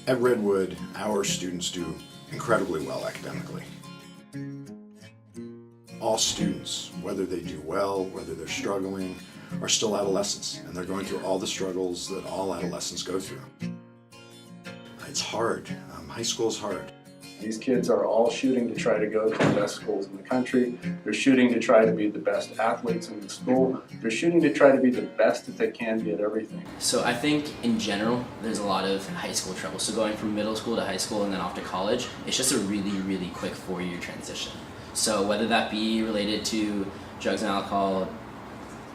At Redwood, our students do incredibly well academically. All students, whether they do well, whether they're struggling, are still adolescents, and they're going through all the struggles that all adolescents go through. It's hard. High school is hard. These kids are all shooting to try to go to the best schools in the country. They're shooting to try to be the best athletes in the school. They're shooting to try to be the best that they can be at everything. So I think in general, there's a lot of high school trouble. So going from middle school to high school and then off to college, it's just a really, really quick 4-year transition. So whether that be related to drugs and alcohol,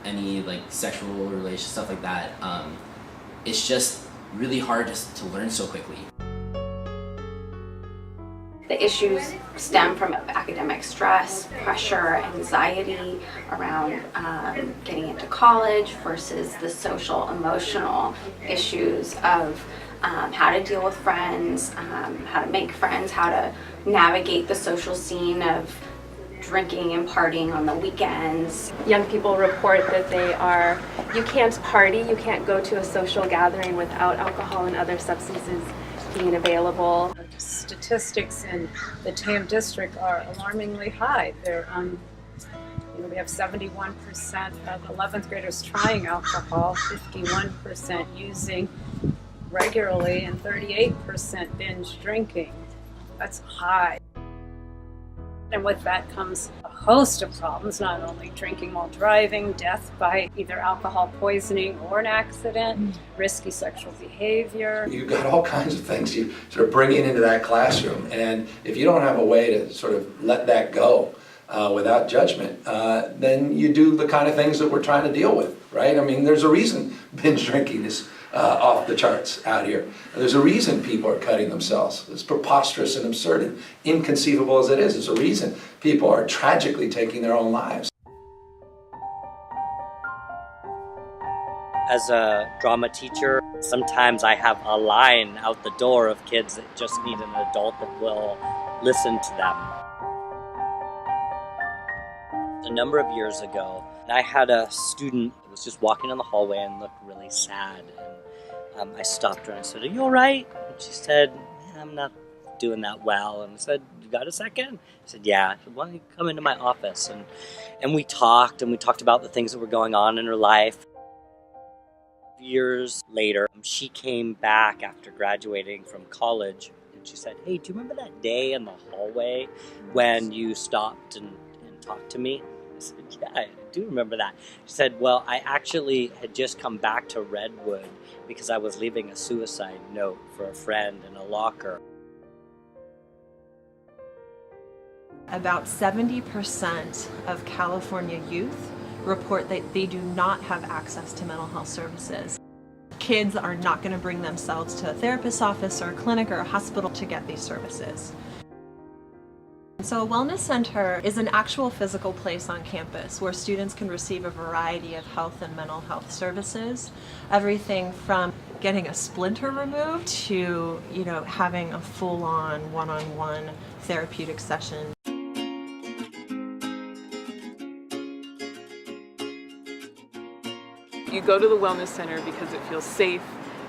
any like sexual relations, stuff like that, it's just really hard to learn so quickly. The issues stem from academic stress, pressure, anxiety around getting into college versus the social, emotional issues of how to deal with friends, how to make friends, how to navigate the social scene of drinking and partying on the weekends. Young people report that you can't party, you can't go to a social gathering without alcohol and other substances being available. Statistics in the TAM district are alarmingly high. We have 71% of 11th graders trying alcohol, 51% using regularly, and 38% binge drinking. That's high. And with that comes a host of problems, not only drinking while driving, death by either alcohol poisoning or an accident, risky sexual behavior. You've got all kinds of things you sort of bring into that classroom, and if you don't have a way to sort of let that go without judgment, then you do the kind of things that we're trying to deal with, right? I mean, there's a reason binge drinking is off the charts out here. There's a reason people are cutting themselves. It's preposterous and absurd and inconceivable as it is. There's a reason people are tragically taking their own lives. As a drama teacher, sometimes I have a line out the door of kids that just need an adult that will listen to them. A number of years ago, I had a student who was just walking in the hallway and looked really sad. And I stopped her and I said, "Are you all right?" And she said, "Yeah, I'm not doing that well." And I said, "You got a second?" I said, "Yeah." I said, "Why don't you come into my office?" And we talked about the things that were going on in her life. Years later, she came back after graduating from college and she said, "Hey, do you remember that day in the hallway when you stopped and talked to me?" I said, "Yeah, I do remember that." She said, "Well, I actually had just come back to Redwood because I was leaving a suicide note for a friend in a locker." About 70% of California youth report that they do not have access to mental health services. Kids are not going to bring themselves to a therapist's office or a clinic or a hospital to get these services. So a wellness center is an actual physical place on campus where students can receive a variety of health and mental health services. Everything from getting a splinter removed to, having a full-on one-on-one therapeutic session. You go to the wellness center because it feels safe,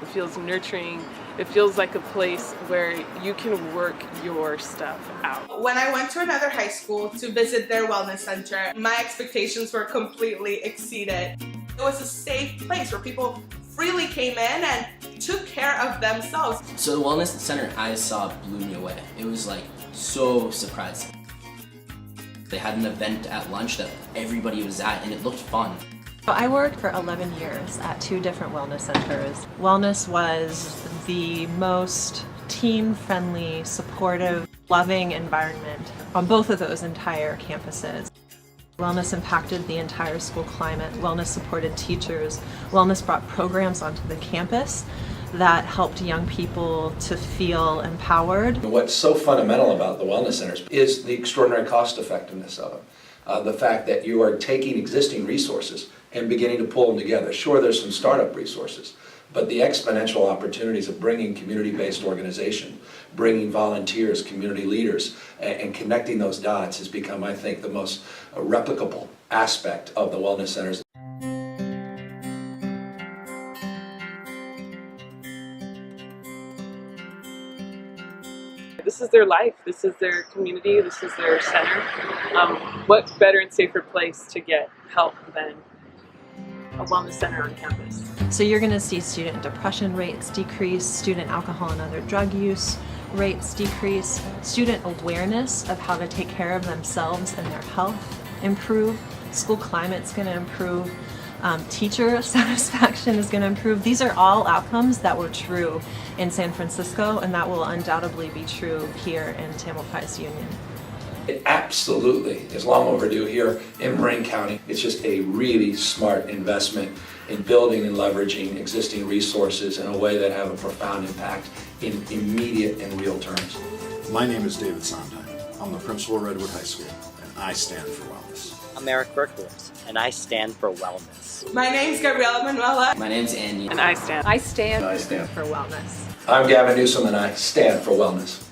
it feels nurturing, it feels like a place where you can work your stuff out. When I went to another high school to visit their wellness center, my expectations were completely exceeded. It was a safe place where people freely came in and took care of themselves. So the wellness center I saw blew me away. It was like so surprising. They had an event at lunch that everybody was at and it looked fun. I worked for 11 years at 2 different wellness centers. Wellness was the most teen-friendly, supportive, loving environment on both of those entire campuses. Wellness impacted the entire school climate. Wellness supported teachers. Wellness brought programs onto the campus that helped young people to feel empowered. What's so fundamental about the wellness centers is the extraordinary cost effectiveness of them. The fact that you are taking existing resources and beginning to pull them together. Sure, there's some startup resources, but the exponential opportunities of bringing community-based organization, bringing volunteers, community leaders, and connecting those dots has become, I think, the most replicable aspect of the wellness centers. This is their life, this is their community, this is their center. What better and safer place to get help than a wellness center on campus? So you're going to see student depression rates decrease, student alcohol and other drug use rates decrease, student awareness of how to take care of themselves and their health improve, school climate's going to improve, teacher satisfaction is going to improve. These are all outcomes that were true in San Francisco, and that will undoubtedly be true here in Tamalpais Union. It absolutely is long overdue here in Marin County. It's just a really smart investment in building and leveraging existing resources in a way that have a profound impact in immediate and real terms. My name is David Sondheim. I'm the principal of Redwood High School, and I stand for wellness. I'm Eric Berkowitz, and I stand for wellness. My name's Gabriela Manuela. My name's Andy. And I stand. I stand I stand. for wellness. I'm Gavin Newsom, and I stand for wellness.